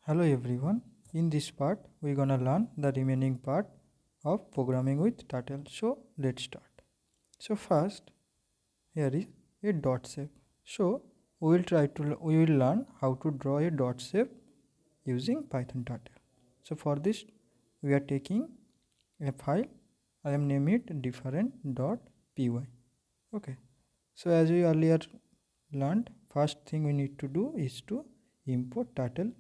Hello everyone. In this part, we're gonna learn the remaining part of programming with Turtle. So let's start. So first, here is a dot shape. So we will learn how to draw a dot shape using Python Turtle. So for this, we are taking a file. I am naming it different.py. Okay. So as we earlier learned, first thing we need to do is to import Turtle,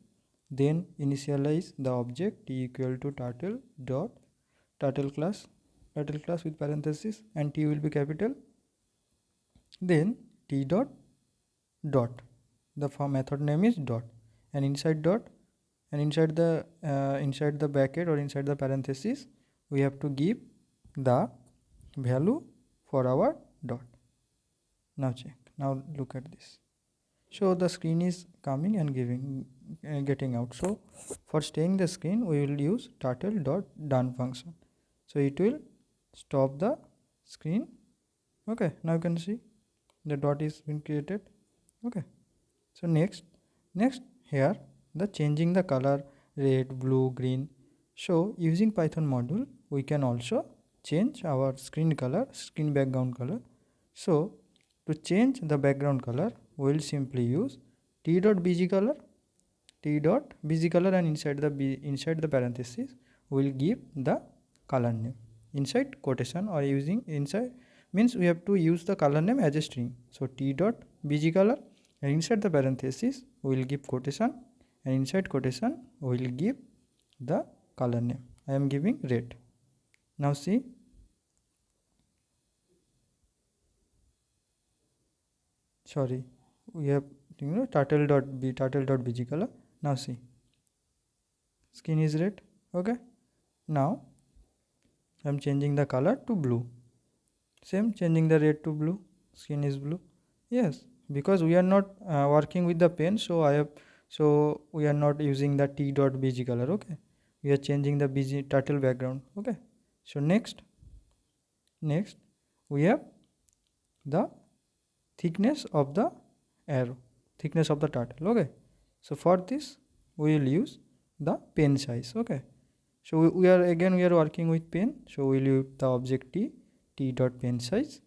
then initialize the object t equal to turtle class with parenthesis, and t will be capital, then t dot the method name is dot, and inside dot, and inside the bracket or inside the parenthesis we have to give the value for our dot. Now check, now look at this. So the screen is coming and getting out. So for staying the screen, we will use turtle.done function. So it will stop the screen. Okay, now you can see the dot is been created. Okay, so next here the changing the color red, blue, green. So using Python module, we can also change our screen background color. So to change the background color, we will simply use t.bg color, and inside the parenthesis we will give the color name inside quotation, or using inside means we have to use the color name as a string. So t.bg color, and inside the parenthesis we will give quotation, and inside quotation we will give the color name. I am giving red. Now see, sorry, we have turtle.bg color. Now see, skin is red. Okay, now I'm changing the color to blue. Same, changing the red to blue, skin is blue. Yes, because we are not working with the pen, so we are not using the t.bg color. Okay, we are changing the bg turtle background. Okay, so next we have the thickness of the arrow, thickness of the turtle. Okay, so for this we will use the pen size. Okay, so we are working with pen, so we'll use the object t dot pen size,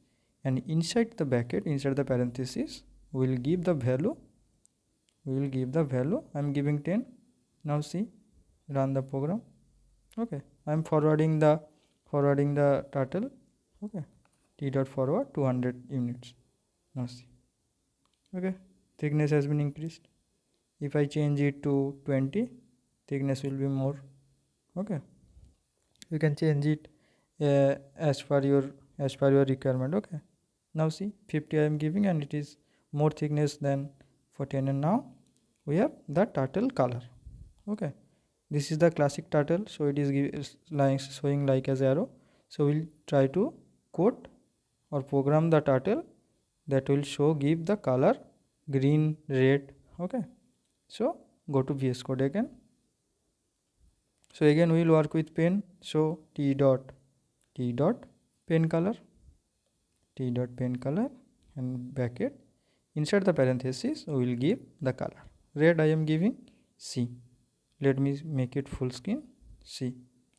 and inside the bracket, inside the parenthesis, we'll give the value. I'm giving 10. Now see, run the program. Okay, I'm forwarding the turtle. Okay, t dot forward 200 units. Now see, okay, thickness has been increased. If I change it to 20, thickness will be more. Okay, you can change it as per your requirement. Okay, now see, 50 I am giving, and it is more thickness than 14. And now we have the turtle color. Okay, this is the classic turtle, so it is showing like as arrow. So we'll try to code or program the turtle that will give the color green, red. Okay, so go to VS Code again. So again we will work with pen. So t dot pen color, and bracket, inside the parenthesis we will give the color. Red I am giving C. Let me make it full screen. C.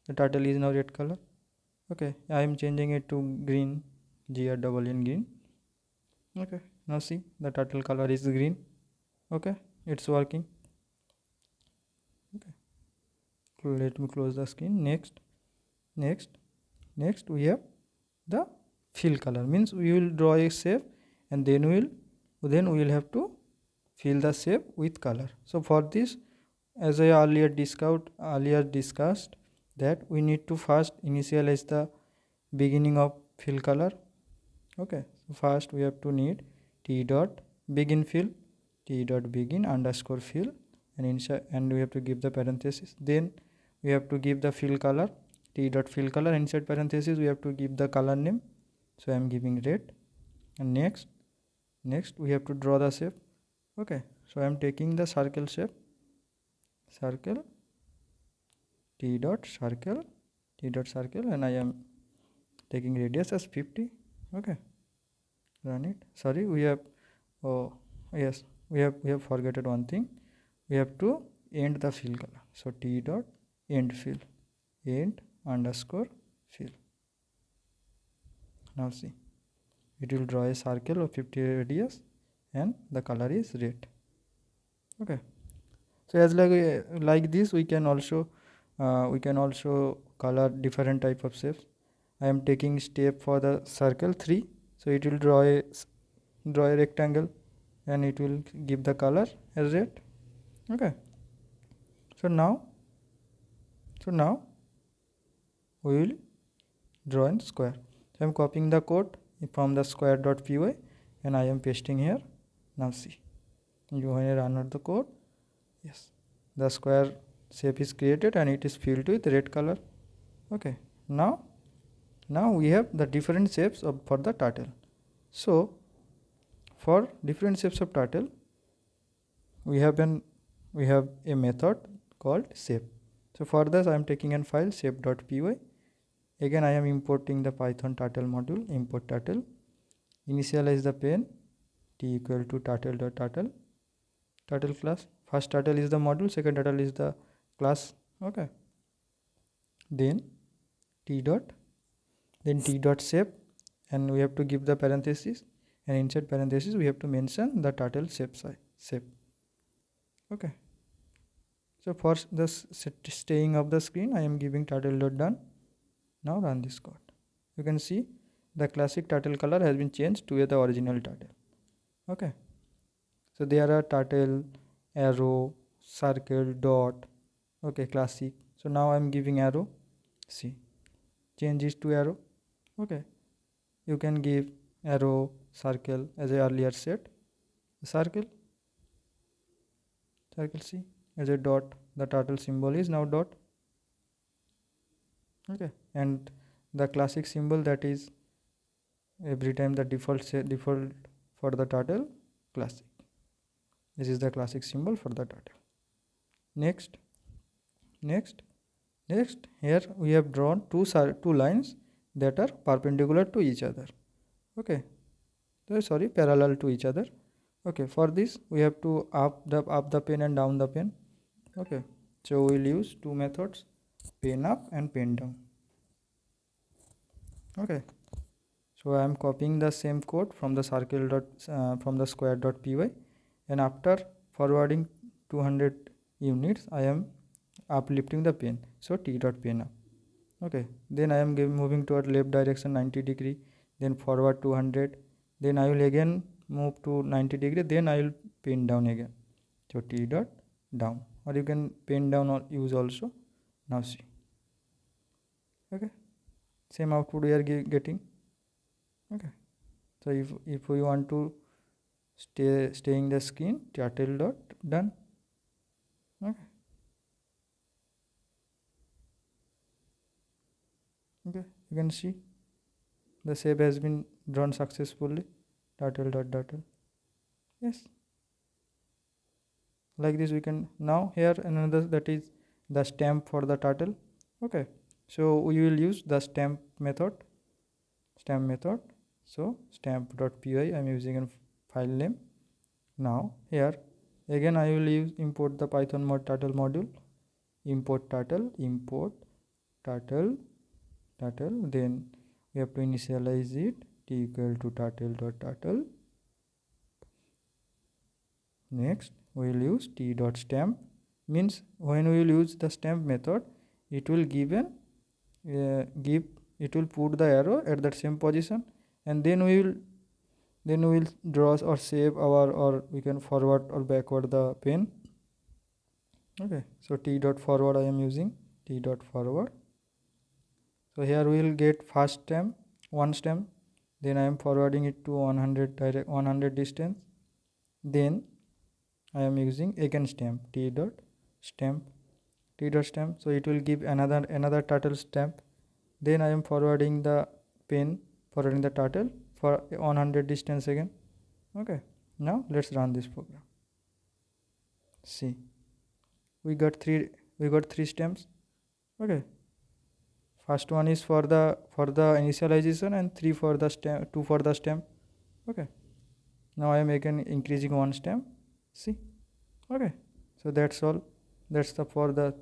The turtle is now red color. Okay, I am changing it to green, green. Okay, now see, the turtle color is green. Okay, it's working. Okay, let me close the screen. Next we have the fill color, means we will draw a shape, and then we will have to fill the shape with color. So for this, as I earlier discussed that we need to first initialize the beginning of fill color. Okay, so first we have to need t dot begin fill, t dot begin underscore fill, and inside, and we have to give the parenthesis. Then we have to give the fill color, t dot fill color, inside parenthesis we have to give the color name. So I am giving red. And next we have to draw the shape. Okay, so I am taking the circle shape, circle, t dot circle, and I am taking radius as 50. Okay, run it. Sorry, we have, oh yes, we have forgotten one thing. We have to end the fill color. So T dot end fill, end underscore fill. Now see, it will draw a circle of 50 radius and the color is red. Okay, so as like this we can also color different type of shapes. I am taking step for the circle 3, so it will draw a rectangle and it will give the color as red. Okay, so now we will draw in square. So I am copying the code from the square.py and I am pasting here. Now see, you when you run out the code, yes, the square shape is created and it is filled with red color. Okay, now we have the different shapes for the turtle. So for different shapes of turtle, we have a method called shape. So for this I am taking a file shape.py. Again I am importing the Python turtle module, import turtle, initialize the pen, t equal to turtle class. First turtle is the module, second turtle is the class. Okay, then t dot shape, and we have to give the parenthesis, and inside parenthesis we have to mention the turtle shape. Okay, so for the staying of the screen I am giving turtle dot done. Now run this code. You can see the classic turtle color has been changed to the original turtle. Okay, so there are turtle, arrow, circle, dot. Okay, classic. So now I am giving arrow. See, change is to arrow. Okay, you can give arrow, circle as I earlier said. Circle, see, as a dot. The turtle symbol is now dot. Okay, and the classic symbol, that is every time the default for the turtle, classic. This is the classic symbol for the turtle. Next, here we have drawn two lines that are perpendicular to each other. Okay, sorry, parallel to each other. Okay, for this we have to up the pen and down the pen. Okay, so we will use two methods, pen up and pen down. Okay, so I am copying the same code from the from the square.py, and after forwarding 200 units I am uplifting the pen, so t dot pen up. Okay, then I am moving toward left direction 90 degree, then forward 200, then I will again move to 90 degree, then I will pen down again, so t dot down, or you can pen down or use also. Now see, okay, same output we are getting. Okay, so if we want to stay in the screen, turtle dot done. Okay, you can see the shape has been drawn successfully, turtle dot turtle. Yes, like this we can. Now here another, that is the stamp for the turtle. Okay, so we will use the stamp method. So stamp.py I am using a file name. Now here again I will import the Python turtle module, import turtle, then we have to initialize it, t equal to turtle. Next we will use t dot stamp, means when we will use the stamp method, it will it will put the arrow at that same position, and then we will draw or save or we can forward or backward the pen. Okay, so t dot forward I am using, t dot forward. So here we will get first stamp, one stamp, then I am forwarding it to 100 distance, then I am using again stamp, t dot stamp, so it will give another turtle stamp, then I am forwarding the pen, forwarding the turtle for 100 distance again. Okay, now let's run this program. See, we got three stamps. Okay, first one is for the initialization and 2 for the stamp. Okay, now I am again increasing one stamp. See, okay, so that's all. that's the for the